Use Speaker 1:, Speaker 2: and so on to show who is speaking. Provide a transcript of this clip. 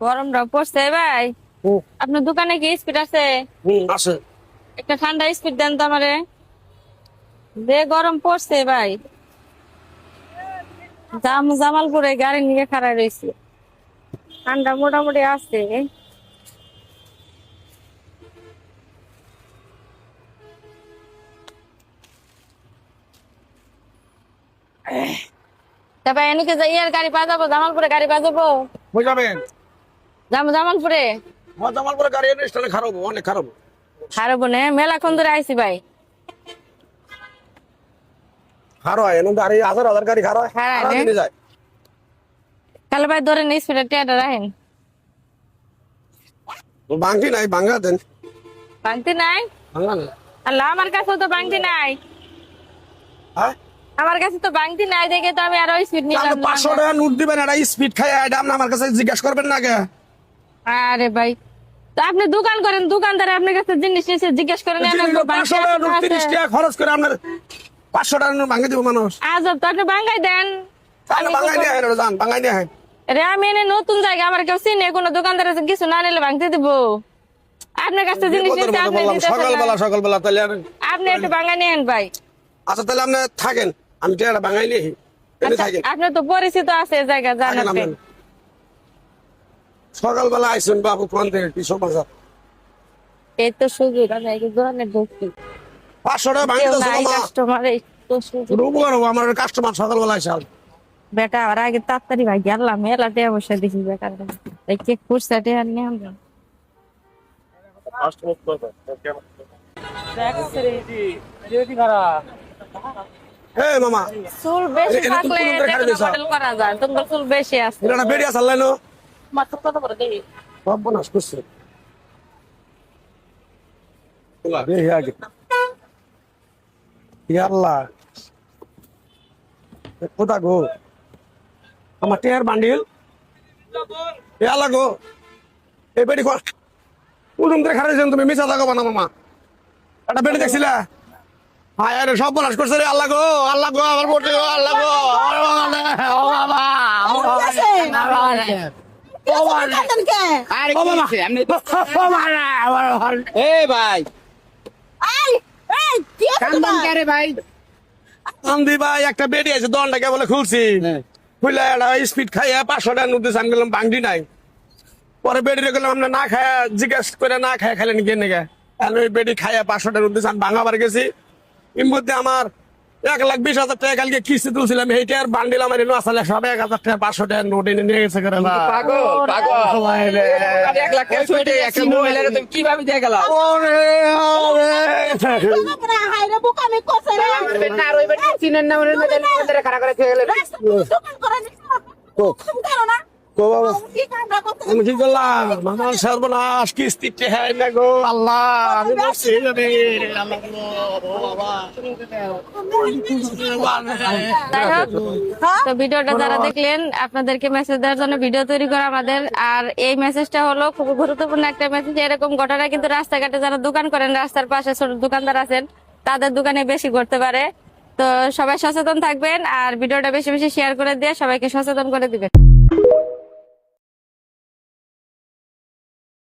Speaker 1: গরমটা পড়ছে ভাই। আপনার দোকানে কি স্পিড আছে?
Speaker 2: আছে।
Speaker 1: একটা ঠান্ডা স্পিড দেন তো আমারে। যে গরম পড়ছে ভাই, জামালপুরে গাড়ি নিয়ে খাড়া রয়েছে। ঠান্ডা মোটামুটি আছে। তারপর এনুকে যাইয়ার গাড়ি পা যাবো, জামালপুরে গাড়ি পা যাবো।
Speaker 2: বুঝাবেন
Speaker 1: জামালপুরে
Speaker 2: জামালপুরে গাড়ি এনে স্টানে খারাপ অনেক খারাপ।
Speaker 1: খারাপ নে মেলাক্ষণ ধরে আইছি ভাই।
Speaker 2: খারাপ হয় এনে গাড়ি হাজার হাজার গাড়ি খারাপ
Speaker 1: খারাপ
Speaker 2: হয়
Speaker 1: নে?
Speaker 2: যায়।
Speaker 1: তাহলে ভাই ধরেন স্পিডে টেয়াটা রাখেন।
Speaker 2: বাংটি নাই ভাঙ্গা দেন।
Speaker 1: বাংতি নাই?
Speaker 2: ভাঙ্গা না।
Speaker 1: আল্লাহ, আমার কাছেও তো বাংতি নাই।
Speaker 2: হ্যাঁ
Speaker 1: আমার কাছে তো বাংতি নাই দেখে তো আমি আরো স্পিড নিলাম না।
Speaker 2: 500 টাকা নোট দিবেন এটা স্পিড খায় এটা আপনি আমার কাছে জিজ্ঞাসা করবেন না কে?
Speaker 1: আরে ভাই, তো আপনি দোকান করেন, দোকানদারে আপনার কাছে জিনিস এসে জিজ্ঞেস করেন।
Speaker 2: 500 টাকা নোট 30 টাকা খরচ করে আপনার 500 টাকা নোট ভাঙে দিব মানুষ।
Speaker 1: আজব তো, আপনি বাঙ্গাই দেন।
Speaker 2: তাহলে ভাঙাই নিয়ে আহেন জান ভাঙাই নিয়ে আহেন।
Speaker 1: রে আমি এনে নতুন জায়গা, আমার কেউ চিনে, কোনো দোকানদার কিছু না নিলে ভাঙতে দিব। আপনার কাছে জিনিস এসে আপনি দিতেছেন না।
Speaker 2: সকালবেলা তাহলে
Speaker 1: আপনি একটু বাঙ্গাই নিয়েন ভাই।
Speaker 2: আচ্ছা তাহলে আপনি থাকেন আমি টাকাটা ভাঙাই নিয়ে এনে
Speaker 1: আচ্ছা,
Speaker 2: থাকেন।
Speaker 1: আপনার তো পরিচিত আছে এই জায়গা,
Speaker 2: থাকেন
Speaker 1: জানেন।
Speaker 2: আপনি। সকালবেলা আইসুন বাবু কোন থেকে কি সব বাজার
Speaker 1: এই তো সুযোগ, আমি এই দোকানে ঢুকছি।
Speaker 2: 500 টাকা ভাঙি
Speaker 1: কেউ
Speaker 2: দাও
Speaker 1: নাই
Speaker 2: মামা।
Speaker 1: কাস্টমার, এই তো সুযোগ।
Speaker 2: রুবো আমার কাস্টমার সকালবেলা আইসা
Speaker 1: বেটা আর আগে তাড়াতাড়ি ভাই গেলাম, মেলা টেয়া বসে দিছি বেকার। এই কেক ফুটছে টেয়া নিয়ে আমরা।
Speaker 2: এই মামা
Speaker 1: চুল বেশি
Speaker 2: এটা তুমি
Speaker 1: থাকলে
Speaker 2: কোন করে খাড়ি
Speaker 1: মডেল করা যায়, তোমার চুল বেশি আছে।
Speaker 2: এটা বেরিয়া চালাইলো
Speaker 1: মাত্র কত করে দেই?
Speaker 2: সর্বনাশ করছে ওলা রে আগে ইয়াল্লাহ কোথা গো আমার টেয়ার বান্ডিল ইয়াল্লাহ গো এই বেডি কর উদম করে খারাইছেন তুমি মিছা থাকো না মামা এটা বেডি দেখছিলা হায় আরে সব বলাস করছে রে আল্লাহ গো আমার বটে গো আল্লাহ গো ও বাবা ও ভাই একটা বেডি আছে দনটাকে বলে খুলছি খুলে একটা স্পিড খাইয়া 500 টাকা নোট আমি গেলাম বাংটি নাই পরে বেডি গেলাম আমরা না খায়া জিজ্ঞেস করে না খায়া খাইলেন কে নাকি ওই বেডি খাইয়া 500 টাকা নোট আমি ভাঙাবার গেছি এর মধ্যে আমার 1,20,000 টাকা কালকে কিস্তি তুলছিলাম এইটা আর বান্ডিল আমার এনে আসলে সব 1,000 টাকা 500 টাকা নোট এনে নিয়ে গেছে করে না
Speaker 3: কিভাবে দিয়ে গেল
Speaker 2: আমি কি করলাম আমার সর্বনাশ কিস্তি হ্যাঁ না গো আল্লাহ আমি বলছি
Speaker 1: যাই হোক, তো ভিডিওটা যারা দেখলেন, আপনাদেরকে মেসেজ দেওয়ার জন্য ভিডিও তৈরি করা আমাদের। আর এই মেসেজটা হলো খুব গুরুত্বপূর্ণ একটা মেসেজ। এরকম ঘটনা কিন্তু রাস্তাঘাটে যারা দোকান করেন, রাস্তার পাশে ছোট দোকানদার আছেন, তাদের দোকানে বেশি ঘটতে পারে। তো সবাই সচেতন থাকবেন আর ভিডিওটা বেশি বেশি শেয়ার করে দিয়ে সবাইকে সচেতন করে দিবেন।